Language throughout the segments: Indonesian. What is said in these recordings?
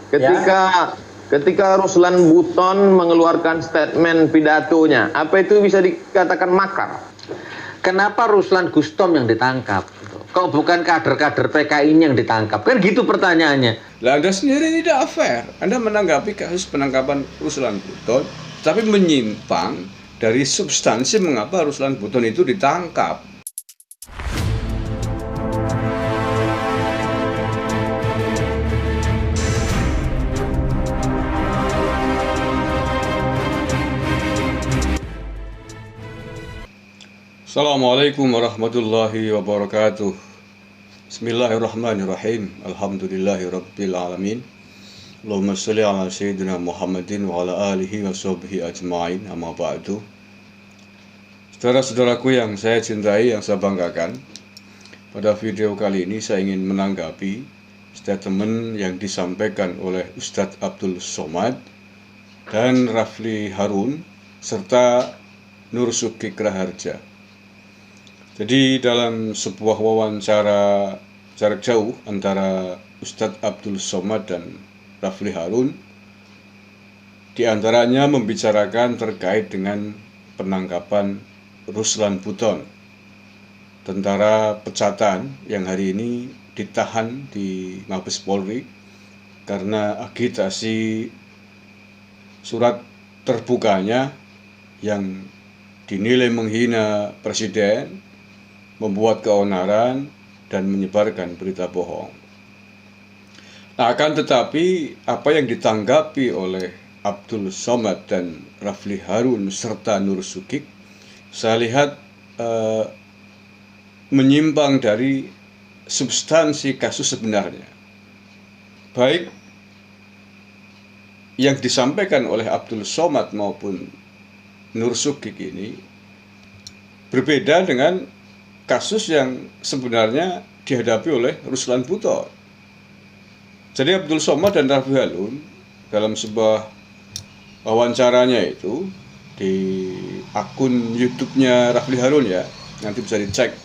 Ketika Ruslan Buton mengeluarkan statement pidatonya, apa itu bisa dikatakan makar? Kenapa Ruslan Gustom yang ditangkap? Kok bukan kader-kader PKI yang ditangkap? Kan gitu pertanyaannya. Lah Anda sendiri tidak fair. Anda menanggapi kasus penangkapan Ruslan Buton, tapi menyimpang dari substansi mengapa Ruslan Buton itu ditangkap. Assalamualaikum warahmatullahi wabarakatuh. Bismillahirrahmanirrahim. Alhamdulillahirabbil alamin. Allahumma shalli ala sayyidina Muhammadin wa ala alihi wa sahbihi ajmain. Amma ba'du. Saudara-saudaraku yang saya cintai, yang saya banggakan, pada video kali ini saya ingin menanggapi statement yang disampaikan oleh Ustadz Abdul Somad dan Rafli Harun serta Nur Sukik Raharja. Jadi dalam sebuah wawancara jarak jauh antara Ustadz Abdul Somad dan Rafli Harun, diantaranya membicarakan terkait dengan penangkapan Ruslan Buton, tentara pecatan yang hari ini ditahan di Mabes Polri karena agitasi surat terbukanya yang dinilai menghina Presiden, membuat keonaran, dan menyebarkan berita bohong. Nah, akan tetapi apa yang ditanggapi oleh Abdul Somad dan Rafli Harun serta Nur Sukik, saya lihat menyimpang dari substansi kasus sebenarnya. Baik yang disampaikan oleh Abdul Somad maupun Nur Sukik ini berbeda dengan kasus yang sebenarnya dihadapi oleh Ruslan Buton. Jadi Abdul Somad dan Rafli Harun dalam sebuah wawancaranya itu di akun YouTube-nya Rafli Harun, ya, nanti bisa dicek.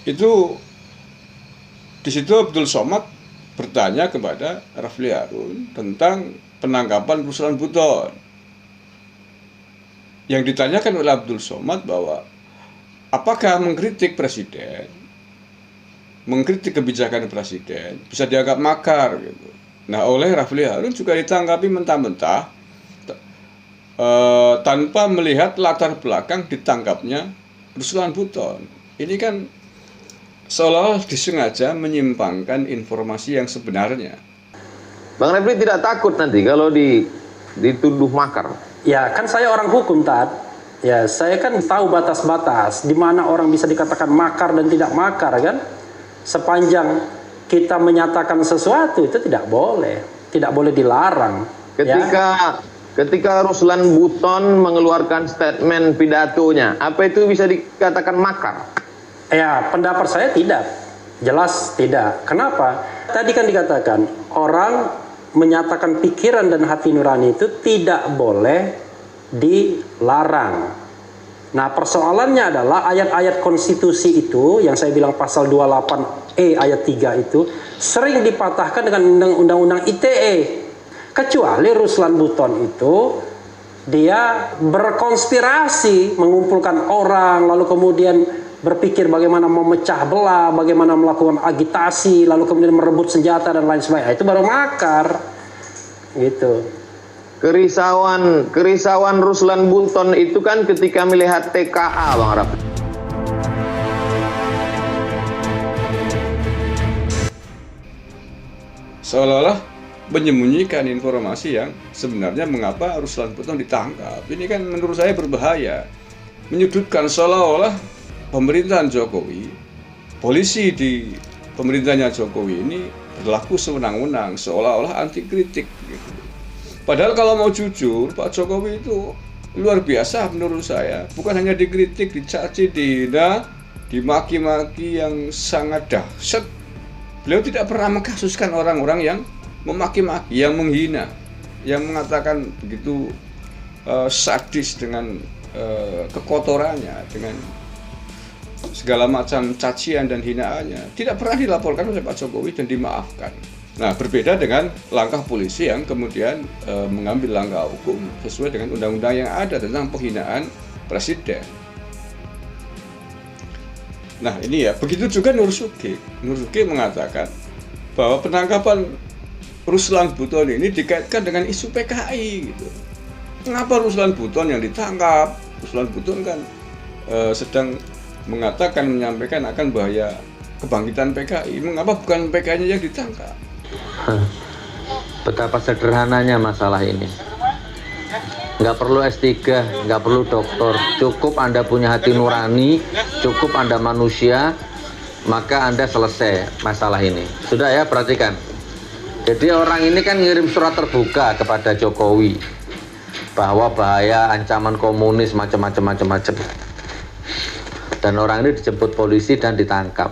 Itu di situ Abdul Somad bertanya kepada Rafli Harun tentang penangkapan Ruslan Buton. Yang ditanyakan oleh Abdul Somad bahwa apakah mengkritik presiden, mengkritik kebijakan presiden bisa dianggap makar gitu. Nah, oleh Rafli Harun juga ditanggapi mentah-mentah tanpa melihat latar belakang ditangkapnya Ruslan Buton. Ini kan seolah-olah disengaja menyimpangkan informasi yang sebenarnya. Bang Refli tidak takut nanti kalau dituduh makar? Ya, kan saya orang hukum, Tad. Ya, saya kan tahu batas-batas di mana orang bisa dikatakan makar dan tidak makar, kan? Sepanjang kita menyatakan sesuatu itu tidak boleh dilarang. Ketika Ruslan Buton mengeluarkan statement pidatonya, apa itu bisa dikatakan makar? Ya, pendapat saya tidak, jelas tidak. Kenapa? Tadi kan dikatakan orang menyatakan pikiran dan hati nurani itu tidak boleh dilarang. Nah, persoalannya adalah ayat-ayat konstitusi itu yang saya bilang pasal 28E ayat 3 itu sering dipatahkan dengan undang-undang ITE. Kecuali Ruslan Buton itu dia berkonspirasi, mengumpulkan orang, lalu kemudian berpikir bagaimana memecah belah, bagaimana melakukan agitasi, lalu kemudian merebut senjata dan lain sebagainya. Itu baru makar. Gitu. Kerisauan Ruslan Buton itu kan ketika melihat TKA, Bang Rafli. Seolah-olah menyembunyikan informasi yang sebenarnya mengapa Ruslan Buton ditangkap. Ini kan menurut saya berbahaya. Menyudutkan seolah-olah pemerintahan Jokowi, polisi di pemerintahnya Jokowi ini berlaku sewenang-wenang, seolah-olah anti kritik gitu. Padahal kalau mau jujur, Pak Jokowi itu luar biasa menurut saya. Bukan hanya dikritik, dicaci, dihina, dimaki-maki yang sangat dahsyat. Beliau tidak pernah mengkasuskan orang-orang yang memaki-maki, yang menghina, yang mengatakan begitu sadis dengan kekotorannya, dengan segala macam cacian dan hinaannya. Tidak pernah dilaporkan oleh Pak Jokowi dan dimaafkan. Nah, berbeda dengan langkah polisi yang kemudian mengambil langkah hukum sesuai dengan undang-undang yang ada tentang penghinaan presiden. Nah, ini ya, begitu juga Nur Zuki. Nur Zuki mengatakan bahwa penangkapan Ruslan Buton ini dikaitkan dengan isu PKI gitu. Kenapa Ruslan Buton yang ditangkap? Ruslan Buton kan sedang menyampaikan akan bahaya kebangkitan PKI. Mengapa bukan PKI-nya yang ditangkap? Betapa sederhananya masalah ini. Nggak perlu S3, nggak perlu doktor. Cukup Anda punya hati nurani, cukup Anda manusia, maka Anda selesai masalah ini. Sudah ya, perhatikan. Jadi orang ini kan ngirim surat terbuka kepada Jokowi bahwa bahaya ancaman komunis macam-macam. Dan orang ini dijemput polisi dan ditangkap.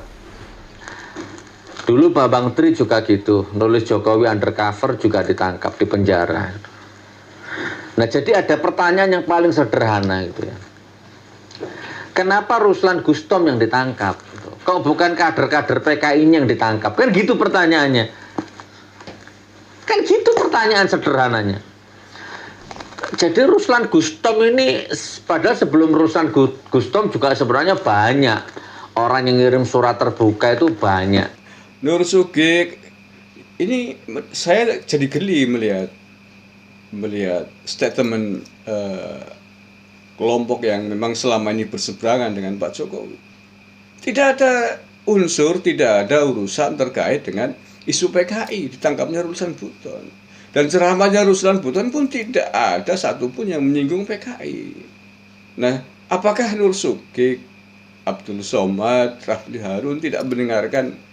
Dulu Bambang Tri juga gitu, nulis Jokowi undercover juga ditangkap di penjara. Nah, jadi ada pertanyaan yang paling sederhana gitu ya. Kenapa Ruslan Gustom yang ditangkap? Kok bukan kader-kader PKI-nya yang ditangkap? Kan gitu pertanyaannya. Kan gitu pertanyaan sederhananya. Jadi Ruslan Gustom ini, padahal sebelum Ruslan Gustom juga sebenarnya banyak orang yang ngirim surat terbuka itu banyak. Nur Zuki, ini saya jadi geli melihat statement kelompok yang memang selama ini berseberangan dengan Pak Jokowi. Tidak ada unsur, tidak ada urusan terkait dengan isu PKI, ditangkapnya Ruslan Buton. Dan ceramahnya Ruslan Buton pun tidak ada satupun yang menyinggung PKI. Nah, apakah Nur Zuki, Abdul Somad, Rafli Harun tidak mendengarkan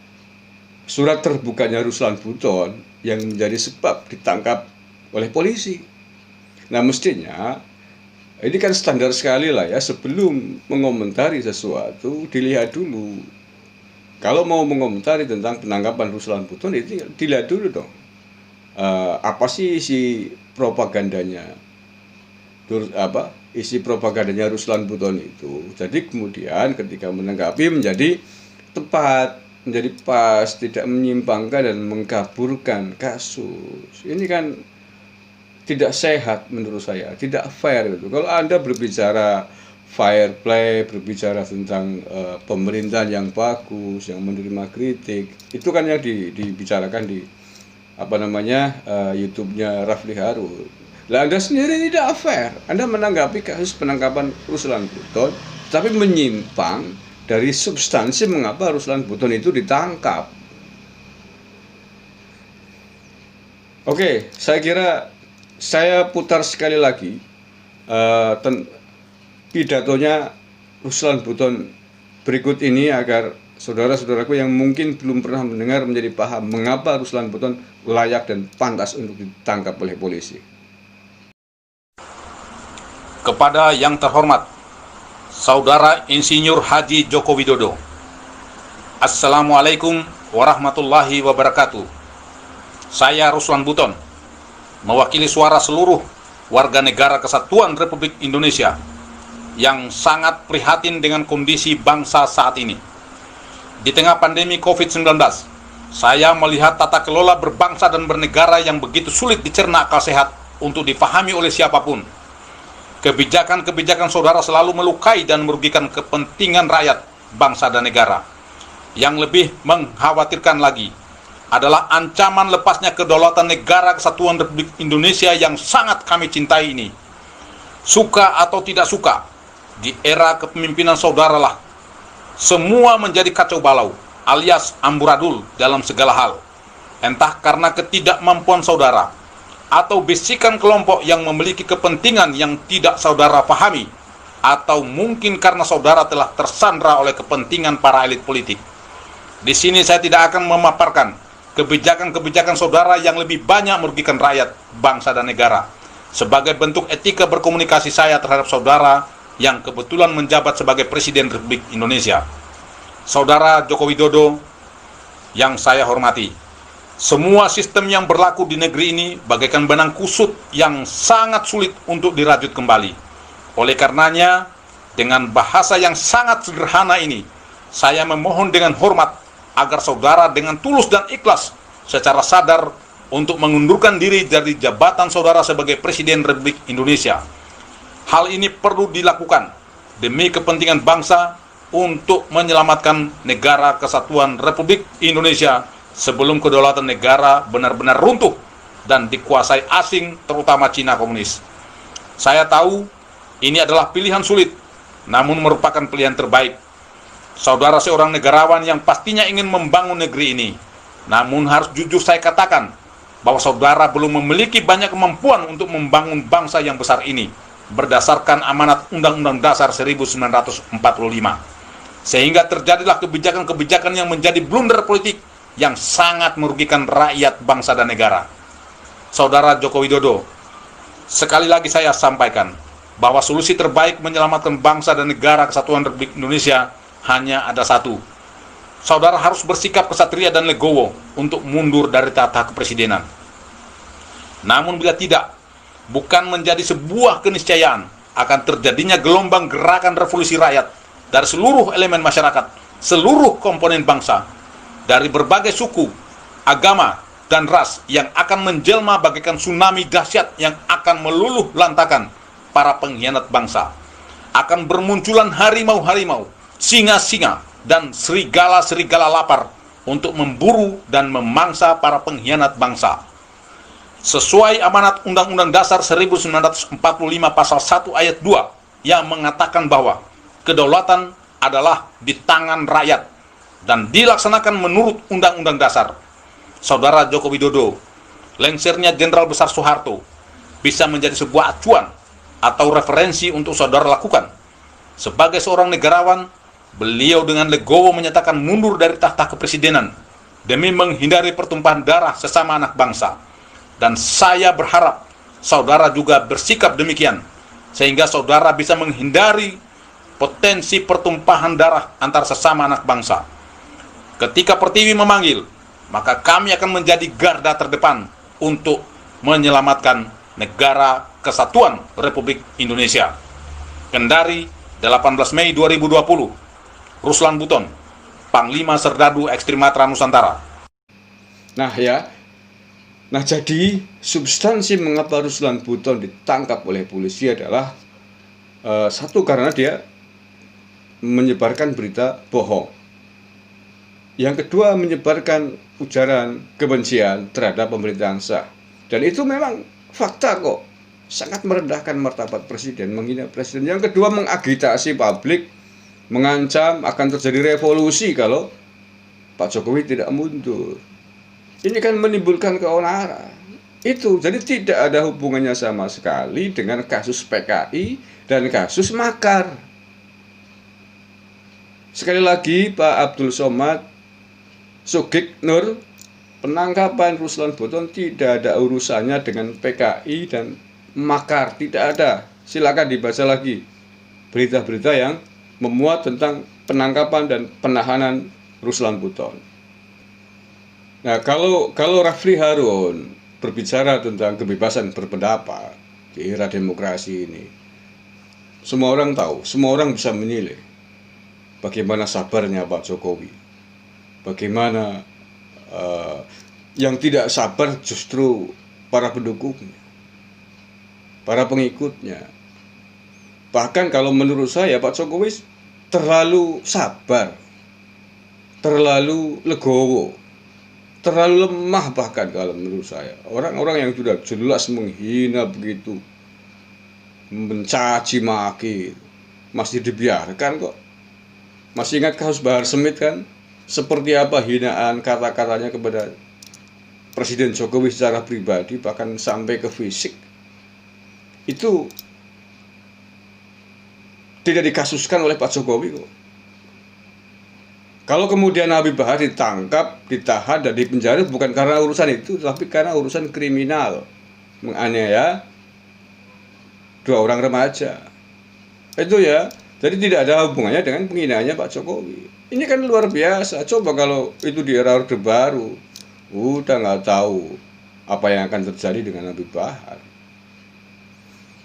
surat terbukanya Ruslan Buton yang menjadi sebab ditangkap oleh polisi? Nah, mestinya ini kan standar sekali lah ya, sebelum mengomentari sesuatu dilihat dulu. Kalau mau mengomentari tentang penangkapan Ruslan Buton, itu dilihat dulu dong. Apa sih isi propagandanya? Isi propagandanya Ruslan Buton itu. Jadi kemudian ketika menanggapi menjadi tepat, menjadi pas, tidak menyimpangkan dan mengkaburkan kasus. Ini kan tidak sehat menurut saya, tidak fair gitu. Kalau Anda berbicara fair play, berbicara tentang pemerintahan yang bagus, yang menerima kritik, itu kan yang dibicarakan di YouTube-nya Rafli Harun. Lah Anda sendiri tidak fair. Anda menanggapi kasus penangkapan Ruslan Buton, tapi menyimpang dari substansi mengapa Ruslan Buton itu ditangkap. Oke, saya kira saya putar sekali lagi pidatonya Ruslan Buton berikut ini agar saudara-saudaraku yang mungkin belum pernah mendengar menjadi paham mengapa Ruslan Buton layak dan pantas untuk ditangkap oleh polisi. Kepada yang terhormat Saudara Insinyur Haji Joko Widodo, Assalamualaikum warahmatullahi wabarakatuh. Saya Ruslan Buton, mewakili suara seluruh warga negara Kesatuan Republik Indonesia yang sangat prihatin dengan kondisi bangsa saat ini. Di tengah pandemi COVID-19, saya melihat tata kelola berbangsa dan bernegara yang begitu sulit dicerna akal sehat untuk difahami oleh siapapun. Kebijakan-kebijakan saudara selalu melukai dan merugikan kepentingan rakyat, bangsa dan negara. Yang lebih mengkhawatirkan lagi adalah ancaman lepasnya kedaulatan negara Kesatuan Republik Indonesia yang sangat kami cintai ini. Suka atau tidak suka, di era kepemimpinan saudara lah semua menjadi kacau balau alias amburadul dalam segala hal. Entah karena ketidakmampuan saudara atau bisikan kelompok yang memiliki kepentingan yang tidak saudara pahami, atau mungkin karena saudara telah tersandra oleh kepentingan para elit politik. Di sini saya tidak akan memaparkan kebijakan-kebijakan saudara yang lebih banyak merugikan rakyat, bangsa dan negara, sebagai bentuk etika berkomunikasi saya terhadap saudara yang kebetulan menjabat sebagai Presiden Republik Indonesia. Saudara Joko Widodo yang saya hormati, semua sistem yang berlaku di negeri ini bagaikan benang kusut yang sangat sulit untuk dirajut kembali. Oleh karenanya, dengan bahasa yang sangat sederhana ini, saya memohon dengan hormat agar saudara dengan tulus dan ikhlas secara sadar untuk mengundurkan diri dari jabatan saudara sebagai Presiden Republik Indonesia. Hal ini perlu dilakukan demi kepentingan bangsa untuk menyelamatkan negara kesatuan Republik Indonesia sebelum kedaulatan negara benar-benar runtuh dan dikuasai asing, terutama Cina komunis. Saya tahu ini adalah pilihan sulit, namun merupakan pilihan terbaik. Saudara seorang negarawan yang pastinya ingin membangun negeri ini. Namun harus jujur saya katakan bahwa saudara belum memiliki banyak kemampuan untuk membangun bangsa yang besar ini berdasarkan amanat Undang-Undang Dasar 1945. Sehingga terjadilah kebijakan-kebijakan yang menjadi blunder politik yang sangat merugikan rakyat, bangsa, dan negara. Saudara Joko Widodo, sekali lagi saya sampaikan bahwa solusi terbaik menyelamatkan bangsa dan negara kesatuan Republik Indonesia hanya ada satu. Saudara harus bersikap kesatria dan legowo untuk mundur dari tahta kepresidenan. Namun bila tidak, bukan menjadi sebuah keniscayaan akan terjadinya gelombang gerakan revolusi rakyat dari seluruh elemen masyarakat, seluruh komponen bangsa, dari berbagai suku, agama, dan ras yang akan menjelma bagaikan tsunami dahsyat yang akan meluluh lantakan para pengkhianat bangsa. Akan bermunculan harimau-harimau, singa-singa, dan serigala-serigala lapar untuk memburu dan memangsa para pengkhianat bangsa. Sesuai amanat Undang-Undang Dasar 1945 pasal 1 ayat 2 yang mengatakan bahwa kedaulatan adalah di tangan rakyat dan dilaksanakan menurut Undang-Undang Dasar. Saudara Joko Widodo, lengsernya Jenderal Besar Soeharto bisa menjadi sebuah acuan atau referensi untuk saudara lakukan. Sebagai seorang negarawan, beliau dengan legowo menyatakan mundur dari tahta kepresidenan demi menghindari pertumpahan darah sesama anak bangsa. Dan saya berharap saudara juga bersikap demikian, sehingga saudara bisa menghindari potensi pertumpahan darah antar sesama anak bangsa. Ketika Pertiwi memanggil, maka kami akan menjadi garda terdepan untuk menyelamatkan negara kesatuan Republik Indonesia. Kendari, 18 Mei 2020. Ruslan Buton, Panglima Serdadu Ekstrimatra Nusantara. Nah jadi substansi mengapa Ruslan Buton ditangkap oleh polisi adalah satu, karena dia menyebarkan berita bohong. Yang kedua, menyebarkan ujaran kebencian terhadap pemerintahan sah. Dan itu memang fakta kok. Sangat merendahkan martabat presiden, menghina presiden. Yang kedua, mengagitasi publik, mengancam akan terjadi revolusi kalau Pak Jokowi tidak mundur. Ini kan menimbulkan keonaran. Itu, jadi tidak ada hubungannya sama sekali dengan kasus PKI dan kasus makar. Sekali lagi, Pak Abdul Somad Sugik-Nur, penangkapan Ruslan Buton tidak ada urusannya dengan PKI dan makar, tidak ada. Silakan dibaca lagi berita-berita yang memuat tentang penangkapan dan penahanan Ruslan Buton. Nah, kalau Rafli Harun berbicara tentang kebebasan berpendapat di era demokrasi ini, semua orang tahu, semua orang bisa menilai bagaimana sabarnya Pak Jokowi, bagaimana yang tidak sabar justru para pendukungnya, para pengikutnya. Bahkan kalau menurut saya Pak Jokowi terlalu sabar, terlalu legowo, terlalu lemah bahkan kalau menurut saya. Orang-orang yang sudah jelas menghina begitu, mencaci maki, masih dibiarkan kok. Masih ingat kasus Bahar Smith kan? Seperti apa hinaan kata-katanya kepada Presiden Jokowi secara pribadi, bahkan sampai ke fisik. Itu tidak dikasuskan oleh Pak Jokowi kok. Kalau kemudian Habib Bahar ditangkap, ditahan, dan dipenjara bukan karena urusan itu, tapi karena urusan kriminal, menganiaya 2 orang remaja. Itu ya. Jadi tidak ada hubungannya dengan penghinaannya Pak Jokowi. Ini kan luar biasa. Coba kalau itu di era Orde Baru, udah nggak tahu apa yang akan terjadi dengan Habib Bahar.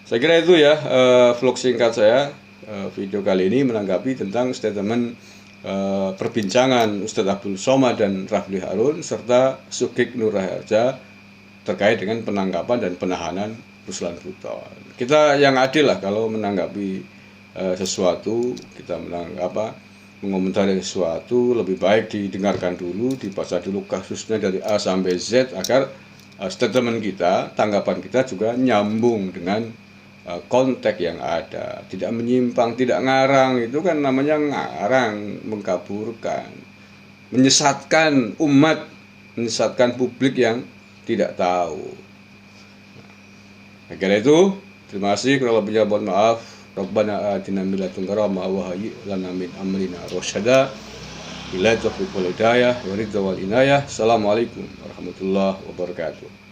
Saya kira itu ya vlog singkat saya video kali ini menanggapi tentang statement perbincangan Ustadz Abdul Somad dan Rafli Harun serta Sugeng Nur Raharja terkait dengan penangkapan dan penahanan Ruslan Buton. Kita yang adil lah kalau menanggapi sesuatu, kita mengomentari sesuatu, lebih baik didengarkan dulu, dibaca dulu kasusnya dari A sampai Z agar statement kita, tanggapan kita juga nyambung dengan konteks yang ada, tidak menyimpang, tidak ngarang. Itu kan namanya ngarang, mengkaburkan, menyesatkan umat, menyesatkan publik yang tidak tahu. Karena itu, terima kasih. Kalau lebihnya mohon maaf. Rabbana atina min ladunka rahmah wa hayyi lana min amrina rasyada. Billahi taufiq wal hidayah wa ridha wal inayah. Assalamualaikum warahmatullahi wabarakatuh.